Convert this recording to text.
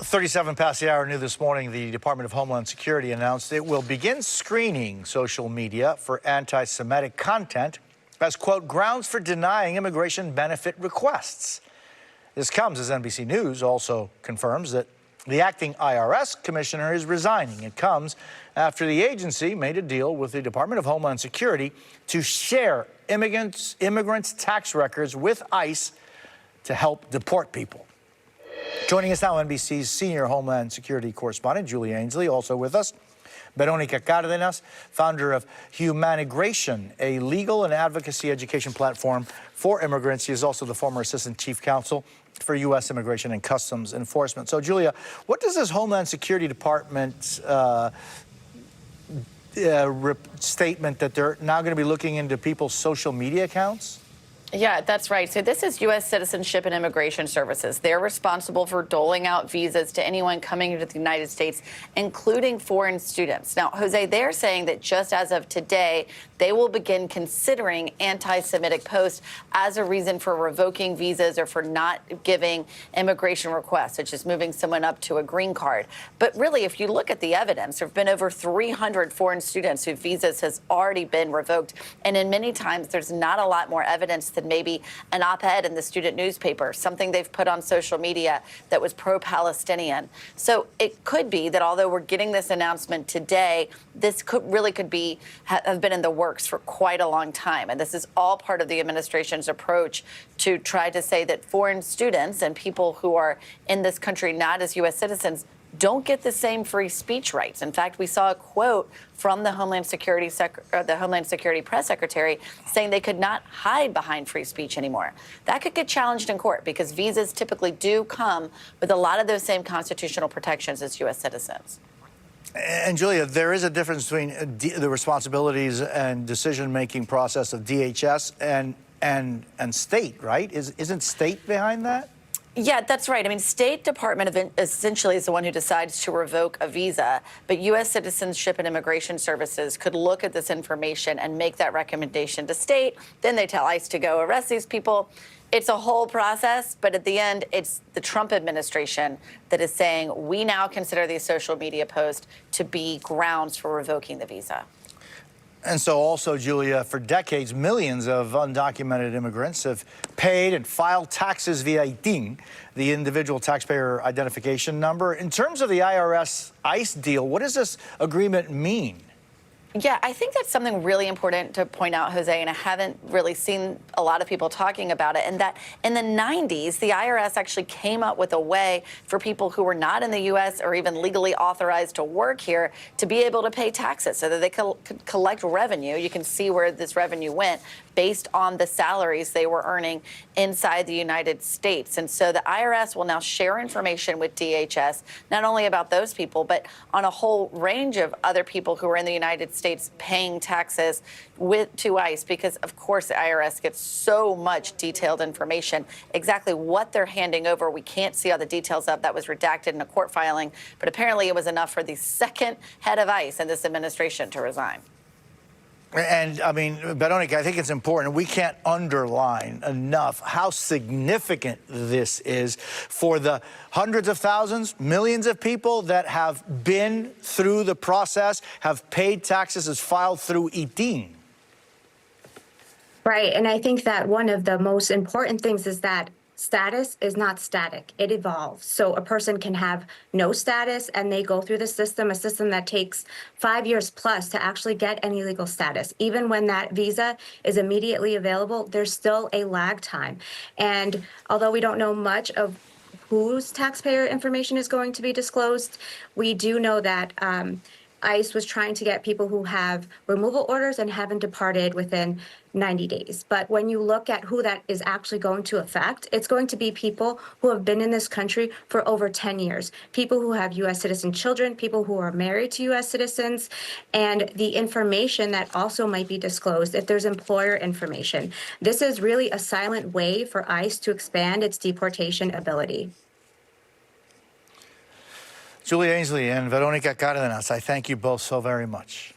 37 past the hour new this morning, the Department of Homeland Security announced it will begin screening social media for anti-Semitic content as, quote, grounds for denying immigration benefit requests. This comes as NBC News also confirms that the acting IRS commissioner is resigning. It comes after the agency made a deal with the Department of Homeland Security to share immigrants' tax records with ICE to help deport people. Joining us now, NBC's senior Homeland Security correspondent, Julie Ainsley, also with us. Veronica Cardenas, founder of Humanigration, a legal and advocacy education platform for immigrants. She is also the former assistant chief counsel for U.S. Immigration and Customs Enforcement. So, Julia, what does this Homeland Security Department statement that they're now going to be looking into people's social media accounts? Yeah, that's right. So this is U.S. Citizenship and Immigration Services. They're responsible for doling out visas to anyone coming into the United States, including foreign students. Now, Jose, they're saying that just as of today, they will begin considering anti-Semitic posts as a reason for revoking visas or for not giving immigration requests, such as moving someone up to a green card. But really, if you look at the evidence, there have been over 300 foreign students whose visas has already been revoked. And in many times, there's not a lot more evidence than maybe an op-ed in the student newspaper, something they've put on social media that was pro-Palestinian. So it could be that although we're getting this announcement today, this could have been in the works for quite a long time. And this is all part of the administration's approach to try to say that foreign students and people who are in this country not as U.S. citizens don't get the same free speech rights. In fact, we saw a quote from the Homeland Security press secretary saying they could not hide behind free speech anymore. That could get challenged in court because visas typically do come with a lot of those same constitutional protections as U.S. citizens. And Julia, there is a difference between the responsibilities and decision-making process of DHS and state, right? Isn't state behind that? Yeah, that's right. I mean, State Department essentially is the one who decides to revoke a visa, but U.S. Citizenship and Immigration Services could look at this information and make that recommendation to state. Then they tell ICE to go arrest these people. It's a whole process, but at the end, it's the Trump administration that is saying we now consider these social media posts to be grounds for revoking the visa. And so also, Julia, for decades, millions of undocumented immigrants have paid and filed taxes via ITIN, the individual taxpayer identification number. In terms of the IRS-ICE deal, what does this agreement mean? Yeah, I think that's something really important to point out, Jose, and I haven't really seen a lot of people talking about it, and that in the 90s, the IRS actually came up with a way for people who were not in the U.S. or even legally authorized to work here to be able to pay taxes so that they could collect revenue. You can see where this revenue went based on the salaries they were earning inside the United States. And so the IRS will now share information with DHS, not only about those people, but on a whole range of other people who are in the United States paying taxes to ICE, because of course the IRS gets so much detailed information, exactly what they're handing over. We can't see all the details of that was redacted in a court filing, but apparently it was enough for the second head of ICE in this administration to resign. And, I mean, Veronica, I think it's important. We can't underline enough how significant this is for the hundreds of thousands, millions of people that have been through the process, have paid taxes, has filed through ITIN. Right. And I think that one of the most important things is that status is not static. It evolves. So a person can have no status and they go through the system, a system that takes 5 years plus to actually get any legal status. Even when that visa is immediately available, there's still a lag time. And although we don't know much of whose taxpayer information is going to be disclosed, we do know that ICE was trying to get people who have removal orders and haven't departed within 90 days. But when you look at who that is actually going to affect, it's going to be people who have been in this country for over 10 years, people who have U.S. citizen children, people who are married to U.S. citizens, and the information that also might be disclosed if there's employer information. This is really a silent way for ICE to expand its deportation ability. Julie Ainsley and Veronica Cardenas, I thank you both so very much.